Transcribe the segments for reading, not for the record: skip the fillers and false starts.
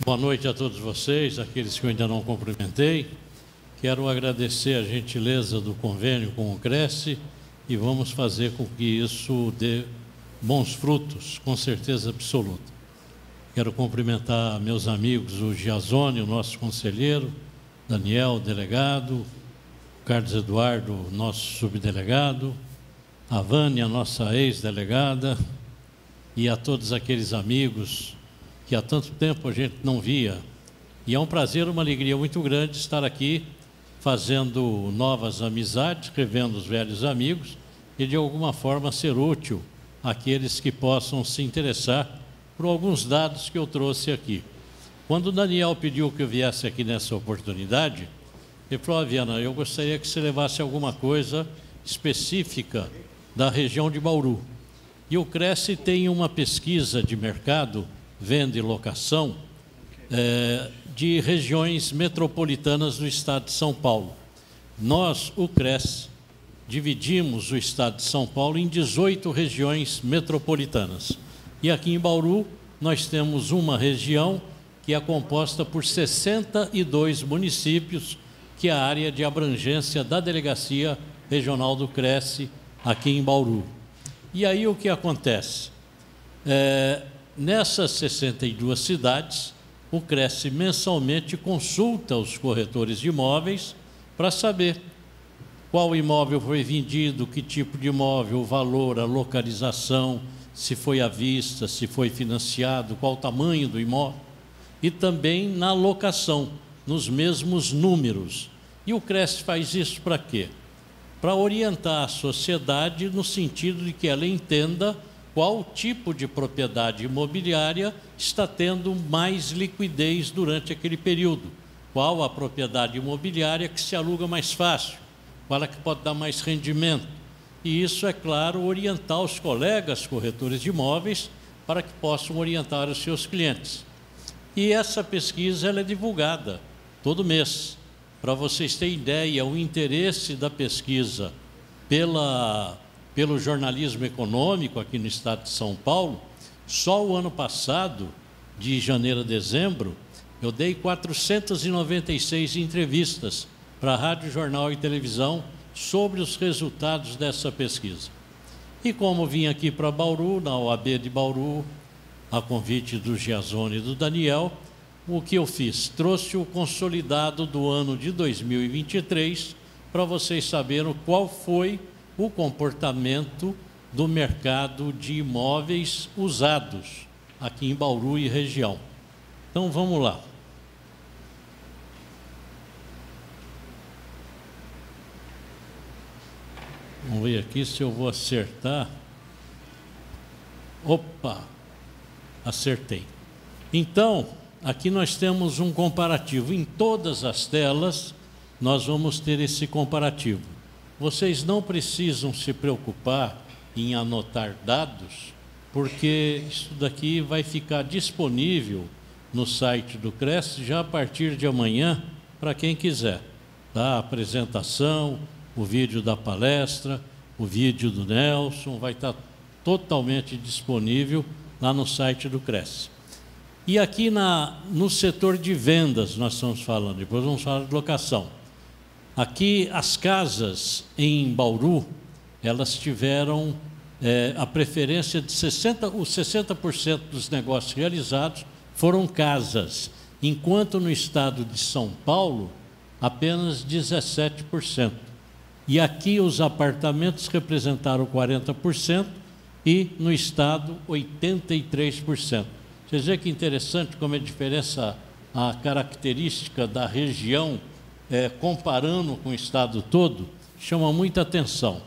Boa noite a todos vocês, aqueles que eu ainda não cumprimentei. Quero agradecer a gentileza do convênio com o Cresce e vamos fazer com que isso dê bons frutos, com certeza absoluta. Quero cumprimentar meus amigos, o Giazone, o nosso conselheiro, Daniel, delegado, Carlos Eduardo, nosso subdelegado, a Vânia, nossa ex-delegada, e a todos aqueles amigos que há tanto tempo a gente não via. E é um prazer, uma alegria muito grande estar aqui fazendo novas amizades, revendo os velhos amigos e de alguma forma ser útil àqueles que possam se interessar por alguns dados que eu trouxe aqui. Quando o Daniel pediu que eu viesse aqui nessa oportunidade, ele falou: Viana, eu gostaria que você levasse alguma coisa específica da região de Bauru. E o Cresce tem uma pesquisa de mercado, venda e locação, de regiões metropolitanas do estado de São Paulo. Nós, o Cresce, dividimos o estado de São Paulo em 18 regiões metropolitanas. E aqui em Bauru, nós temos uma região que é composta por 62 municípios, que é a área de abrangência da Delegacia Regional do Cresce, aqui em Bauru. E aí o que acontece? Nessas 62 cidades, o Cresce mensalmente consulta os corretores de imóveis para saber qual imóvel foi vendido, que tipo de imóvel, o valor, a localização, se foi à vista, se foi financiado, qual o tamanho do imóvel, e também na locação, nos mesmos números. E o Cresce faz isso para quê? Para orientar a sociedade no sentido de que ela entenda qual tipo de propriedade imobiliária está tendo mais liquidez durante aquele período, qual a propriedade imobiliária que se aluga mais fácil, qual a que pode dar mais rendimento. E isso, é claro, orientar os colegas corretores de imóveis para que possam orientar os seus clientes. E essa pesquisa ela é divulgada todo mês. Para vocês terem ideia, o interesse da pesquisa pelo jornalismo econômico aqui no estado de São Paulo, só o ano passado, de janeiro a dezembro, eu dei 496 entrevistas para rádio, jornal e televisão sobre os resultados dessa pesquisa. E como vim aqui para Bauru, na OAB de Bauru, a convite do Giazone e do Daniel, o que eu fiz? Trouxe o consolidado do ano de 2023 para vocês saberem qual foi o comportamento do mercado de imóveis usados aqui em Bauru e região. Então vamos lá. Vamos ver aqui se eu vou acertar. Opa, acertei. Então, aqui nós temos um comparativo. Em todas as telas, nós vamos ter esse comparativo. Vocês não precisam se preocupar em anotar dados, porque isso daqui vai ficar disponível no site do Cresce já a partir de amanhã, para quem quiser. Tá? A apresentação, o vídeo da palestra, o vídeo do Nelson, vai estar totalmente disponível lá no site do Cresce. E aqui no setor de vendas nós estamos falando, depois vamos falar de locação. Aqui as casas em Bauru, elas tiveram a preferência de 60% dos negócios realizados foram casas, enquanto no estado de São Paulo, apenas 17%. E aqui os apartamentos representaram 40% e no estado 83%. Vocês veem que interessante como é a diferença, a característica da região, comparando com o estado todo, chama muita atenção.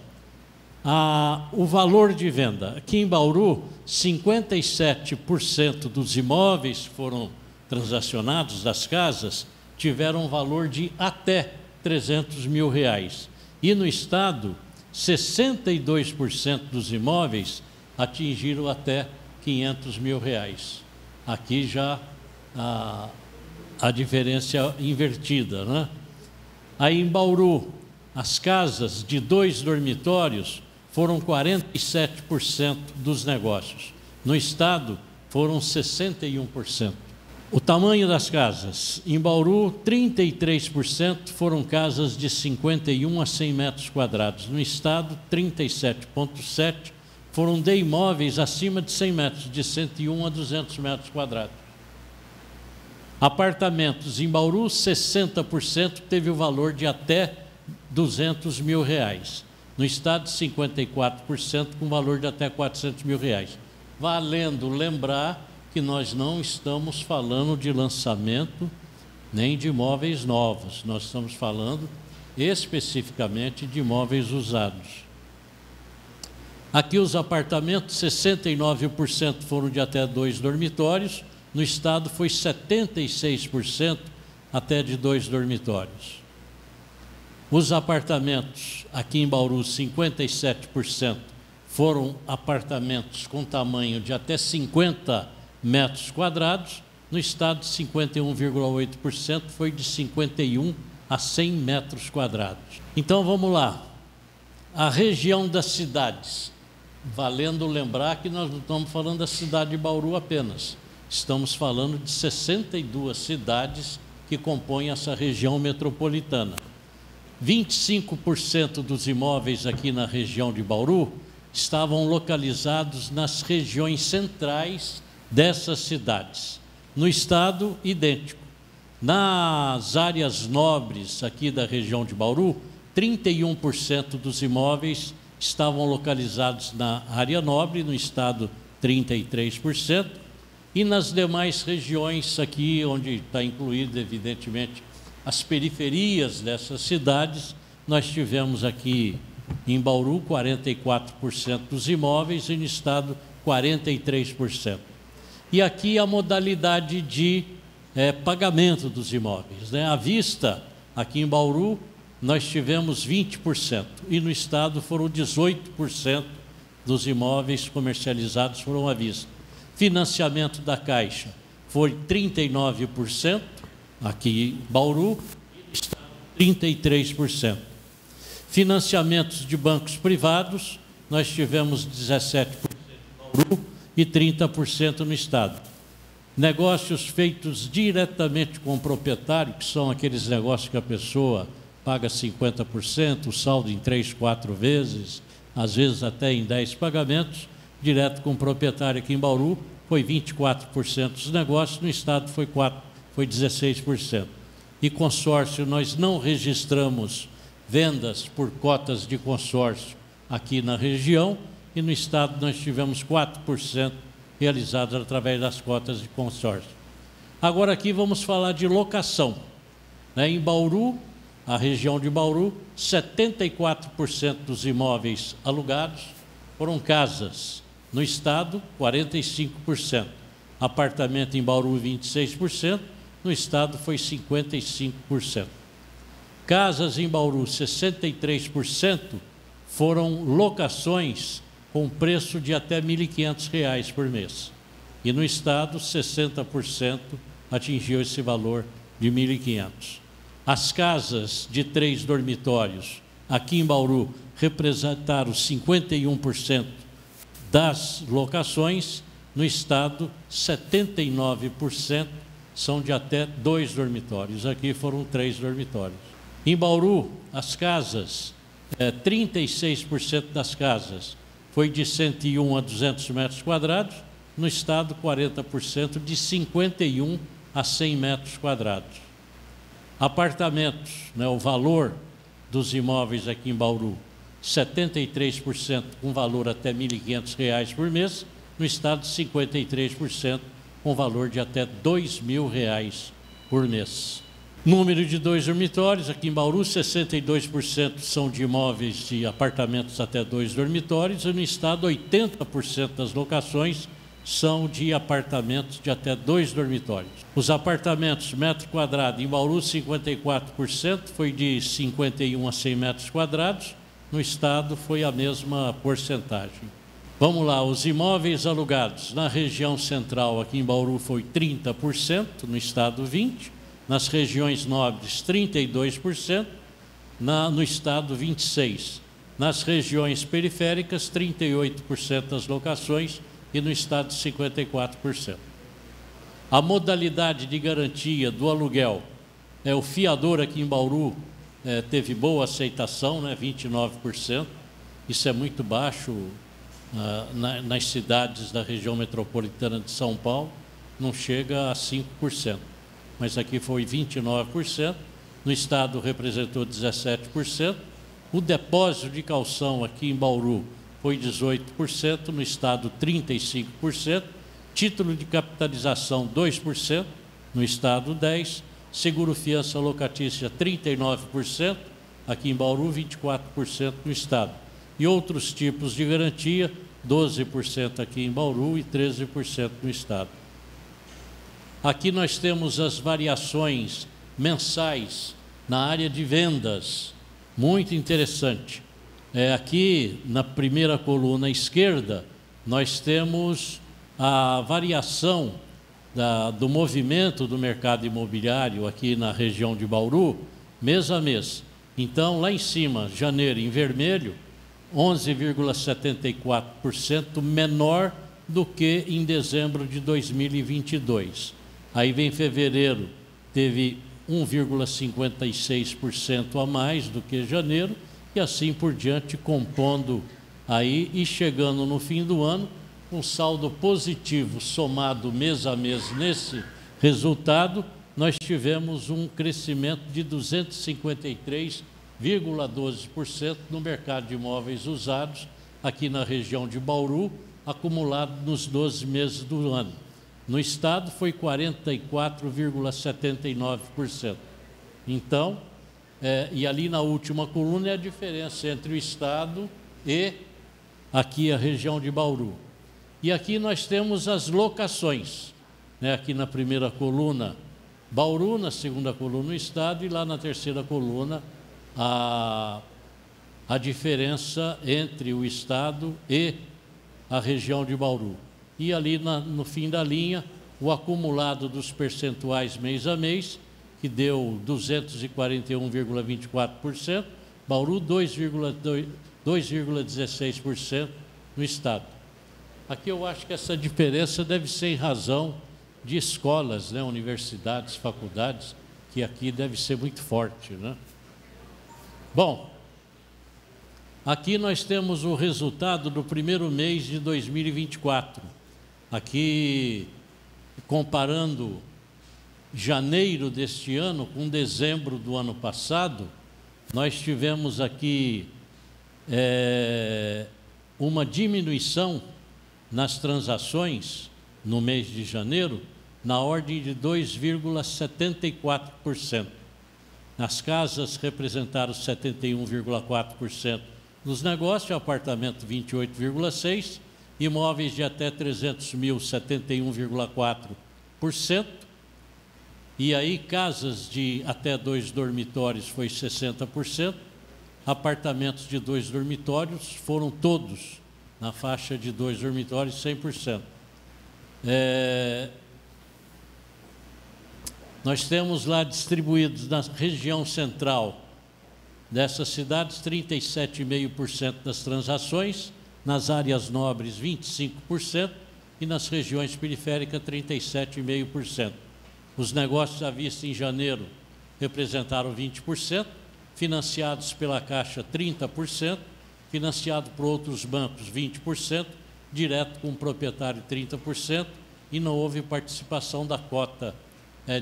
O valor de venda. Aqui em Bauru, 57% dos imóveis foram transacionados, das casas, tiveram um valor de até R$300 mil. E no estado, 62% dos imóveis atingiram até R$500 mil. Aqui já a diferença invertida, né? Aí em Bauru, as casas de 2 dormitórios foram 47% dos negócios. No estado, foram 61%. O tamanho das casas. Em Bauru, 33% foram casas de 51 a 100 metros quadrados. No estado, 37,7% foram de imóveis acima de 100 metros, de 101 a 200 metros quadrados. Apartamentos. Em Bauru, 60% teve o valor de até R$200 mil. No estado, 54% com valor de até R$400 mil. Valendo lembrar que nós não estamos falando de lançamento nem de imóveis novos, nós estamos falando especificamente de imóveis usados. Aqui os apartamentos, 69% foram de até 2 dormitórios, no estado foi 76% até de 2 dormitórios. Os apartamentos, aqui em Bauru, 57% foram apartamentos com tamanho de até 50 metros quadrados, no estado, 51,8% foi de 51 a 100 metros quadrados. Então, vamos lá. A região das cidades, valendo lembrar que nós não estamos falando da cidade de Bauru apenas, estamos falando de 62 cidades que compõem essa região metropolitana. 25% dos imóveis aqui na região de Bauru estavam localizados nas regiões centrais dessas cidades. No estado, idêntico. Nas áreas nobres aqui da região de Bauru, 31% dos imóveis estavam localizados na área nobre, no estado 33%, e nas demais regiões aqui, onde está incluído, evidentemente, as periferias dessas cidades, nós tivemos aqui em Bauru 44% dos imóveis e no estado 43%. E aqui a modalidade de pagamento dos imóveis, né? À vista, aqui em Bauru, nós tivemos 20%, e no estado foram 18% dos imóveis comercializados foram à vista. Financiamento da Caixa foi 39%, aqui em Bauru, e no estado 33%. Financiamentos de bancos privados, nós tivemos 17% em Bauru e 30% no estado. Negócios feitos diretamente com o proprietário, que são aqueles negócios que a pessoa paga 50%, o saldo em 3, 4 vezes, às vezes até em 10 pagamentos, direto com o proprietário aqui em Bauru, foi 24% dos negócios, no estado foi 16%. E consórcio, nós não registramos vendas por cotas de consórcio aqui na região, e no estado nós tivemos 4% realizados através das cotas de consórcio. Agora aqui vamos falar de locação. Em Bauru, a região de Bauru, 74% dos imóveis alugados foram casas. No estado, 45%. Apartamento em Bauru, 26%. No estado, foi 55%. Casas em Bauru, 63% foram locações com preço de até R$ 1.500 por mês. E no estado, 60% atingiu esse valor de 1.500. As casas de 3 dormitórios, aqui em Bauru, representaram 51% das locações. No estado, 79% são de até 2 dormitórios. Aqui foram 3 dormitórios. Em Bauru, as casas, 36% das casas foi de 101 a 200 metros quadrados. No estado, 40% de 51 a 100 metros quadrados. Apartamentos, o valor dos imóveis aqui em Bauru, 73% com valor até R$ 1.500 por mês. No estado, 53% com valor de até R$ 2.000 por mês. Número de 2 dormitórios, aqui em Bauru, 62% são de imóveis de apartamentos até 2 dormitórios, e no estado, 80% das locações são de apartamentos de até 2 dormitórios. Os apartamentos, metro quadrado, em Bauru, 54%, foi de 51 a 100 metros quadrados, no estado foi a mesma porcentagem. Vamos lá, os imóveis alugados na região central, aqui em Bauru, foi 30%, no estado 20%, nas regiões nobres 32%, no estado 26%, nas regiões periféricas 38% das locações e no estado 54%. A modalidade de garantia do aluguel, o fiador aqui em Bauru teve boa aceitação, né, 29%. Isso é muito baixo nas cidades da região metropolitana de São Paulo, não chega a 5%. Mas aqui foi 29%, no estado representou 17%. O depósito de calção aqui em Bauru foi 18%, no estado 35%. Título de capitalização 2%, no estado 10%. Seguro fiança locatícia 39%, aqui em Bauru 24% no estado. E outros tipos de garantia, 12% aqui em Bauru e 13% no estado. Aqui nós temos as variações mensais na área de vendas, muito interessante. Aqui na primeira coluna esquerda, nós temos a variação do movimento do mercado imobiliário aqui na região de Bauru, mês a mês. Então, lá em cima, janeiro em vermelho, 11,74% menor do que em dezembro de 2022. Aí vem fevereiro, teve 1,56% a mais do que janeiro, e assim por diante, compondo aí e chegando no fim do ano, um saldo positivo somado mês a mês nesse resultado, nós tivemos um crescimento de 253,12% no mercado de imóveis usados aqui na região de Bauru, acumulado nos 12 meses do ano. No estado foi 44,79%. Então, e ali na última coluna é a diferença entre o estado e aqui a região de Bauru. E aqui nós temos as locações, né? Aqui na primeira coluna, Bauru, na segunda coluna, o estado, e lá na terceira coluna, a diferença entre o estado e a região de Bauru. E ali no fim da linha, o acumulado dos percentuais mês a mês, que deu 241,24%, Bauru 2,16% no estado. Aqui eu acho que essa diferença deve ser em razão de escolas, né, universidades, faculdades, que aqui deve ser muito forte, né? Bom, aqui nós temos o resultado do primeiro mês de 2024. Aqui, comparando janeiro deste ano com dezembro do ano passado, nós tivemos aqui uma diminuição nas transações no mês de janeiro, na ordem de 2,74%. Nas casas representaram 71,4% dos negócios, apartamento 28,6%, imóveis de até 300 mil, 71,4%, e aí casas de até 2 dormitórios foi 60%, apartamentos de 2 dormitórios foram todos na faixa de 2 dormitórios, 100%. Nós temos lá distribuídos na região central dessas cidades 37,5% das transações, nas áreas nobres 25% e nas regiões periféricas 37,5%. Os negócios à vista em janeiro representaram 20%, financiados pela Caixa 30%, financiado por outros bancos 20%, direto com o proprietário 30%, e não houve participação da cota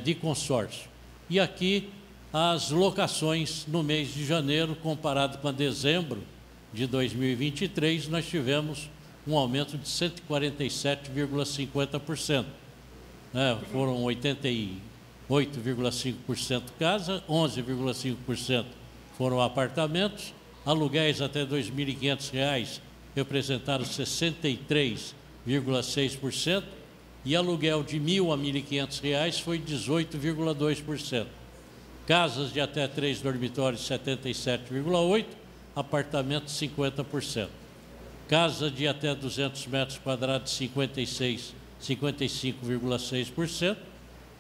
de consórcio. E aqui as locações no mês de janeiro, comparado com dezembro de 2023, nós tivemos um aumento de 147,50%. Foram 88,5% casa, 11,5% foram apartamentos, aluguéis até R$ 2.500 representaram 63,6%, e aluguel de R$ 1.000 a R$ 1.500 foi 18,2%. Casas de até 3 dormitórios, 77,8%, apartamentos 50%. Casa de até 200 metros quadrados, 55,6%,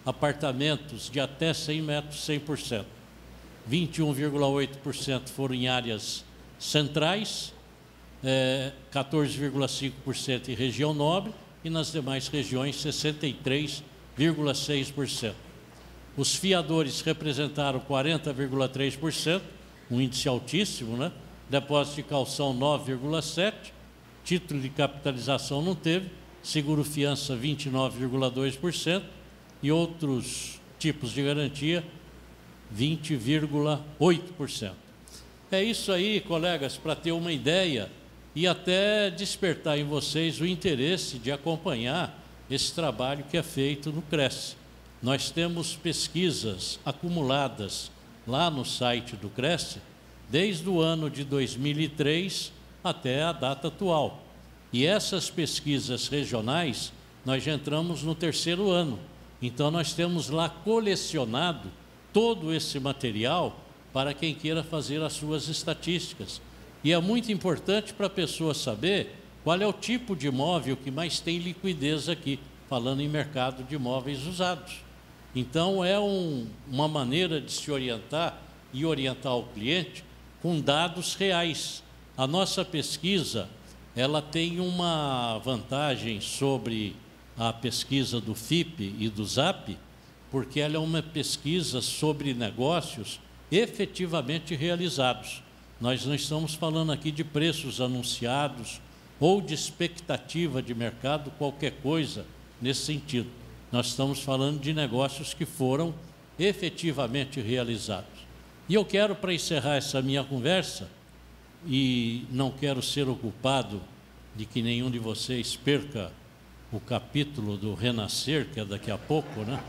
apartamentos de até 100 metros, 100%. 21,8% foram em áreas centrais, 14,5% em região nobre, e nas demais regiões 63,6%. 40,6%. Os fiadores representaram 40,3%, um índice altíssimo, né? Depósito de calção 9,7%, título de capitalização não teve, seguro-fiança 29,2% e outros tipos de garantia 20,8%. É isso aí, colegas, para ter uma ideia e até despertar em vocês o interesse de acompanhar esse trabalho que é feito no Cresce. Nós temos pesquisas acumuladas lá no site do Cresce desde o ano de 2003 até a data atual. E essas pesquisas regionais, nós já entramos no 3º ano. Então, nós temos lá colecionado todo esse material para quem queira fazer as suas estatísticas. E é muito importante para a pessoa saber qual é o tipo de imóvel que mais tem liquidez aqui, falando em mercado de imóveis usados. Então, é uma maneira de se orientar e orientar o cliente com dados reais. A nossa pesquisa, ela tem uma vantagem sobre a pesquisa do FIPE e do ZAP, porque ela é uma pesquisa sobre negócios efetivamente realizados. Nós não estamos falando aqui de preços anunciados ou de expectativa de mercado, qualquer coisa nesse sentido. Nós estamos falando de negócios que foram efetivamente realizados. E eu quero, para encerrar essa minha conversa, e não quero ser o culpado de que nenhum de vocês perca o capítulo do Renascer, que é daqui a pouco, né?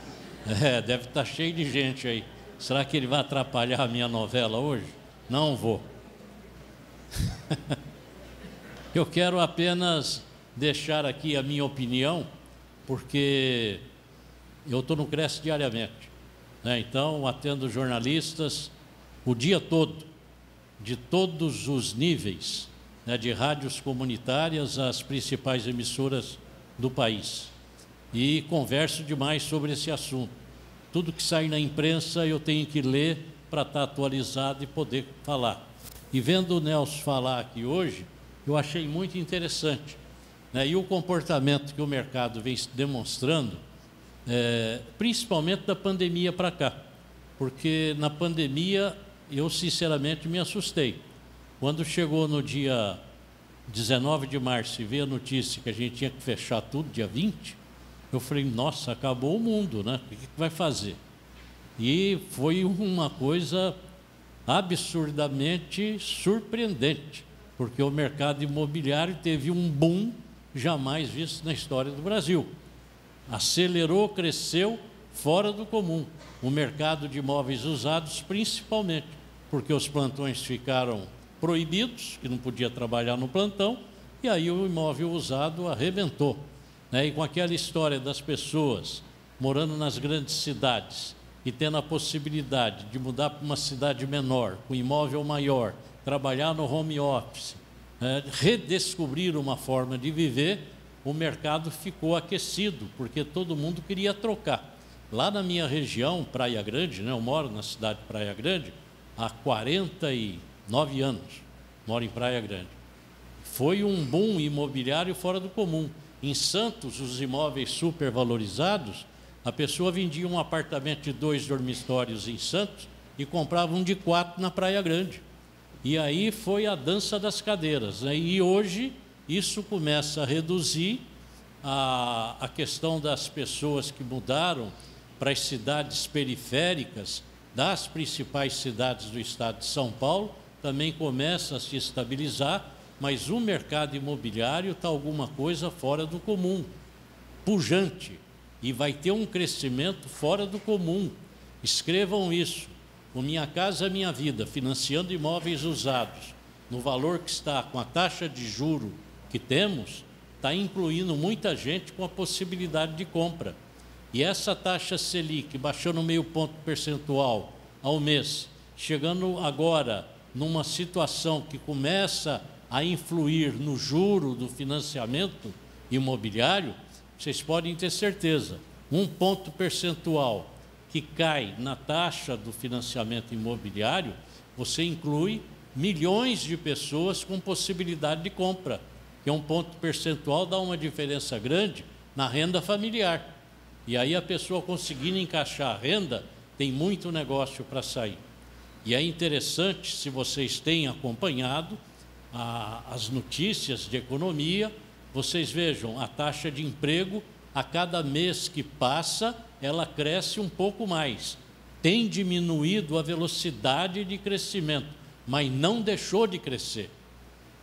Deve estar cheio de gente aí. Será que ele vai atrapalhar a minha novela hoje? Não vou. Eu quero apenas deixar aqui a minha opinião, porque eu estou no Cresce diariamente, né? Então, atendo jornalistas o dia todo, de todos os níveis, né, de rádios comunitárias às principais emissoras do país. E converso demais sobre esse assunto. Tudo que sai na imprensa eu tenho que ler para estar atualizado e poder falar. E vendo o Nelson falar aqui hoje, eu achei muito interessante, né? E o comportamento que o mercado vem demonstrando, principalmente da pandemia para cá. Porque na pandemia eu sinceramente me assustei. Quando chegou no dia 19 de março e veio a notícia que a gente tinha que fechar tudo dia 20, eu falei, nossa, acabou o mundo, né? O que vai fazer? E foi uma coisa absurdamente surpreendente, porque o mercado imobiliário teve um boom jamais visto na história do Brasil. Acelerou, cresceu fora do comum. O mercado de imóveis usados, principalmente, porque os plantões ficaram proibidos, que não podia trabalhar no plantão, e aí o imóvel usado arrebentou, né? E com aquela história das pessoas morando nas grandes cidades e tendo a possibilidade de mudar para uma cidade menor, com imóvel maior, trabalhar no home office, redescobrir uma forma de viver, o mercado ficou aquecido, porque todo mundo queria trocar. Lá na minha região, Praia Grande, né, eu moro na cidade de Praia Grande há 49 anos, moro em Praia Grande. Foi um boom imobiliário fora do comum. Em Santos, os imóveis supervalorizados, a pessoa vendia um apartamento de 2 dormitórios em Santos e comprava um de 4 na Praia Grande. E aí foi a dança das cadeiras, né? E hoje isso começa a reduzir a questão das pessoas que mudaram para as cidades periféricas das principais cidades do estado de São Paulo, também começa a se estabilizar, mas o mercado imobiliário está alguma coisa fora do comum, pujante, e vai ter um crescimento fora do comum. Escrevam isso. O Minha Casa Minha Vida, financiando imóveis usados, no valor que está, com a taxa de juro que temos, está incluindo muita gente com a possibilidade de compra. E essa taxa Selic, baixando meio ponto percentual ao mês, chegando agora numa situação que começa a influir no juro do financiamento imobiliário, vocês podem ter certeza, um ponto percentual que cai na taxa do financiamento imobiliário, você inclui milhões de pessoas com possibilidade de compra, que um ponto percentual dá uma diferença grande na renda familiar. E aí a pessoa conseguindo encaixar a renda, tem muito negócio para sair. E é interessante, se vocês têm acompanhado as notícias de economia, vocês vejam, a taxa de emprego, a cada mês que passa, ela cresce um pouco mais. Tem diminuído a velocidade de crescimento, mas não deixou de crescer.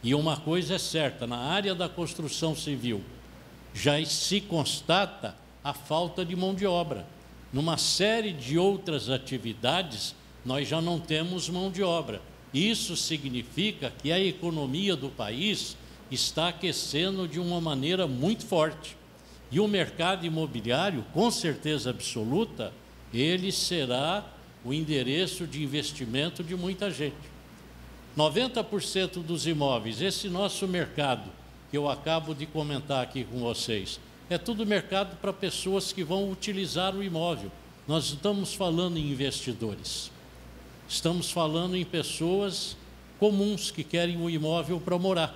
E uma coisa é certa, na área da construção civil, já se constata a falta de mão de obra. Numa série de outras atividades, nós já não temos mão de obra. Isso significa que a economia do país está aquecendo de uma maneira muito forte. E o mercado imobiliário, com certeza absoluta, ele será o endereço de investimento de muita gente. 90% dos imóveis, esse nosso mercado, que eu acabo de comentar aqui com vocês, é tudo mercado para pessoas que vão utilizar o imóvel. Nós estamos falando em investidores. Estamos falando em pessoas comuns que querem um imóvel para morar,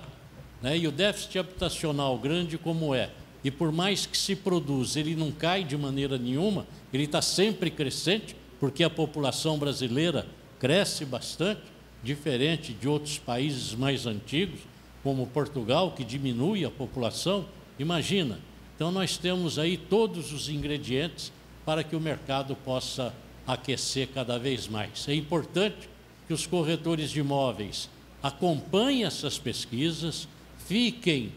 né? E o déficit habitacional, grande como é, e por mais que se produza, ele não cai de maneira nenhuma, ele está sempre crescente, porque a população brasileira cresce bastante, diferente de outros países mais antigos, como Portugal, que diminui a população. Imagina, então nós temos aí todos os ingredientes para que o mercado possa aquecer cada vez mais. É importante que os corretores de imóveis acompanhem essas pesquisas, fiquem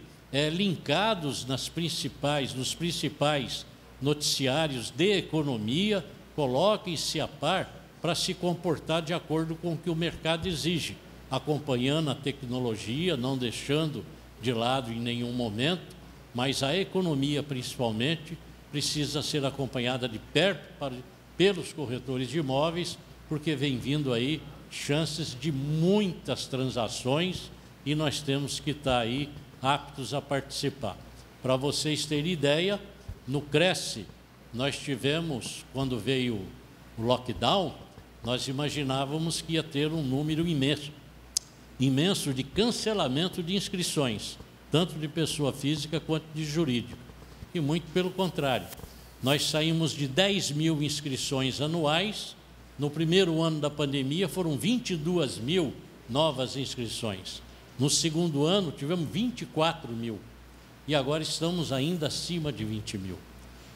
linkados nos principais noticiários de economia, coloquem-se a par para se comportar de acordo com o que o mercado exige, acompanhando a tecnologia, não deixando de lado em nenhum momento, mas a economia, principalmente, precisa ser acompanhada de perto pelos corretores de imóveis, porque vem vindo aí chances de muitas transações e nós temos que estar aí aptos a participar. Para vocês terem ideia, no Cresce, nós tivemos, quando veio o lockdown, nós imaginávamos que ia ter um número imenso de cancelamento de inscrições, tanto de pessoa física quanto de jurídico. E muito pelo contrário, nós saímos de 10 mil inscrições anuais, no primeiro ano da pandemia foram 22 mil novas inscrições. No segundo ano tivemos 24 mil e agora estamos ainda acima de 20 mil.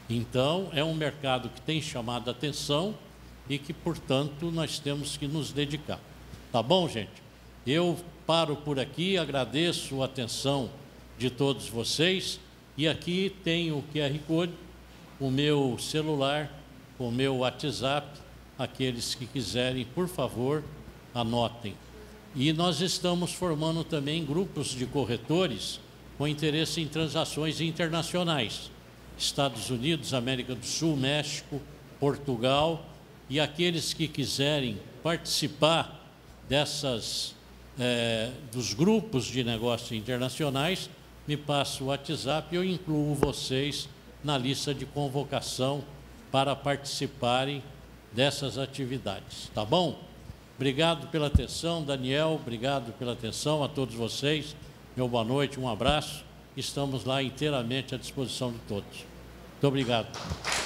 Então é um mercado que tem chamado a atenção e que, portanto, nós temos que nos dedicar. Tá bom, gente? Eu paro por aqui, agradeço a atenção de todos vocês e aqui tem o QR Code, o meu celular, o meu WhatsApp, aqueles que quiserem, por favor, anotem. E nós estamos formando também grupos de corretores com interesse em transações internacionais. Estados Unidos, América do Sul, México, Portugal, e aqueles que quiserem participar dos grupos de negócios internacionais, me passa o WhatsApp e eu incluo vocês na lista de convocação para participarem dessas atividades, tá bom? Obrigado pela atenção, Daniel, obrigado pela atenção a todos vocês, meu boa noite, um abraço, estamos lá inteiramente à disposição de todos. Muito obrigado.